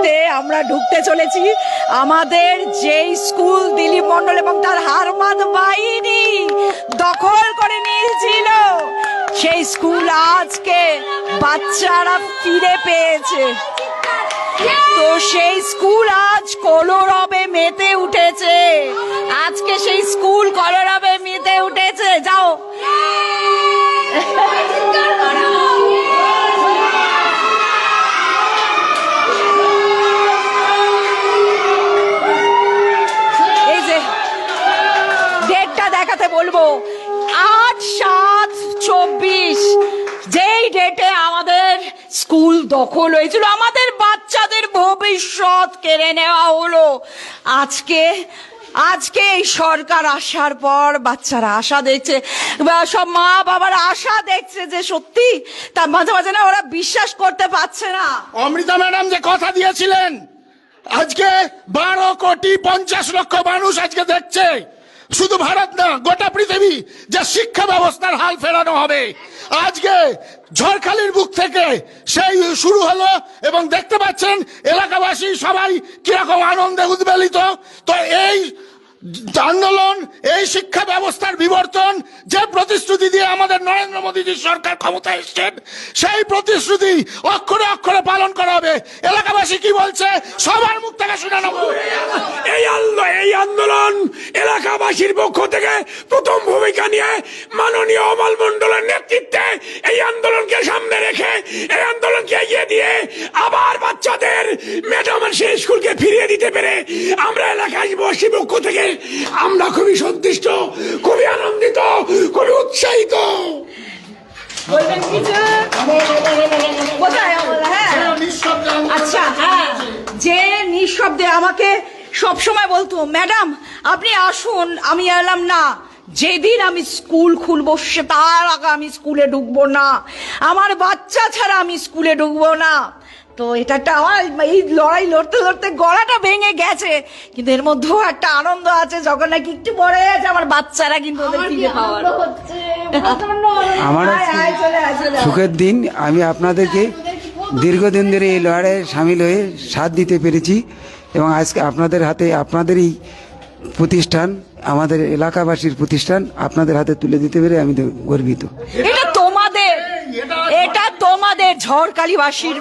মুহূর্তে আমরা ঢুকতে চলেছি আমাদের যেই স্কুল দিলীপ মণ্ডল এবং তার হারমাদ বাহিনী দখল করে নিয়েছিল, সেই স্কুল আজকে বাচ্চারা ফিরে পেয়েছে। তো সেই স্কুল আজ কলরবে মেতে উঠেছে। আজকে সেই স্কুল কলরবে মেতে উঠেছে। যাও এই যে ডেটটা দেখাতে বলবো, 8/7/24, যেই ডেটে আমাদের স্কুল দখল হয়েছিল, আমাদের বাচ্চাদের ভবিষ্যৎ কেড়ে নেওয়া হলো। আজকে এই সরকার আসার পর বাচ্চারা আশা দেখছে, সব মা বাবার আশা দেখছে যে সত্যি, তার মাঝে মাঝে না ওরা বিশ্বাস করতে পারছে না। অমৃতা ম্যাডাম যে কথা দিয়েছিলেন, আজকে 12,50,00,000 মানুষ আজকে দেখছে, শুধু ভারত না গোটা পৃথিবী, যে শিক্ষা ব্যবস্থার হাল ফেরানো হবে। আজকে ঝড়খালির বুক থেকে সেই শুরু হলো এবং দেখতে পাচ্ছেন এলাকাবাসী সবাই কিরকম আনন্দে উদ্বেলিত। তো এই আন্দোলন, এই শিক্ষা ব্যবস্থার বিবর্তন, যে প্রতিশ্রুতি দিয়ে আমাদের নরেন্দ্র মোদীজির সরকার ক্ষমতায় এসছেন, সেই প্রতিশ্রুতি অক্ষরে অক্ষরে পালন করা হবে। এলাকাবাসী কি বলছে সবার মুখ থেকে শুনে নেব। এই আন্দোলন এলাকাবাসীর পক্ষ থেকে প্রথম ভূমিকা নিয়ে মাননীয় অমল মণ্ডলের নেতৃত্বে এই আন্দোলনকে সামনে রেখে, এই আন্দোলনকে এগিয়ে দিয়ে আবার বাচ্চাদের ম্যাডামের সেই স্কুলকে ফিরিয়ে দিতে পেরে আমরা এলাকাবাসীর পক্ষ থেকে আমরা খুবই সন্তুষ্ট, খুবই আনন্দিত, খুবই উৎসাহিত। আচ্ছা, হ্যাঁ, যে নিঃশব্দে আমাকে সবসময় বলতো, ম্যাডাম আপনি আসুন, আমি এলাম না। যেদিন আমি স্কুল খুলবো তার আগে আমি স্কুলে ঢুকবো না, আমার বাচ্চা ছাড়া আমি স্কুলে ঢুকবো না। তো এটা একটা আমার এই লড়াই লড়তে লড়তে গলাটা ভেঙে গেছে, কিন্তু এর মধ্যেও একটা আনন্দ আছে যখন নাকি একটু বড় হয়ে গেছে আমার বাচ্চারা কিন্তু ওদের ফিরে পাওয়ার আমার সুখের দিন। আমি আপনাদেরকে দীর্ঘদিন ধরে এই লড়াইয়ে সামিল হয়ে সাথ দিতে পেরেছি এবং আজকে আপনাদের হাতে, আপনাদেরই প্রতিষ্ঠান, আমাদের এলাকাবাসীর প্রতিষ্ঠান আপনাদের হাতে তুলে দিতে পেরে আমি গর্বিত। এটা তোমাদের ঝড়খালিবাসীর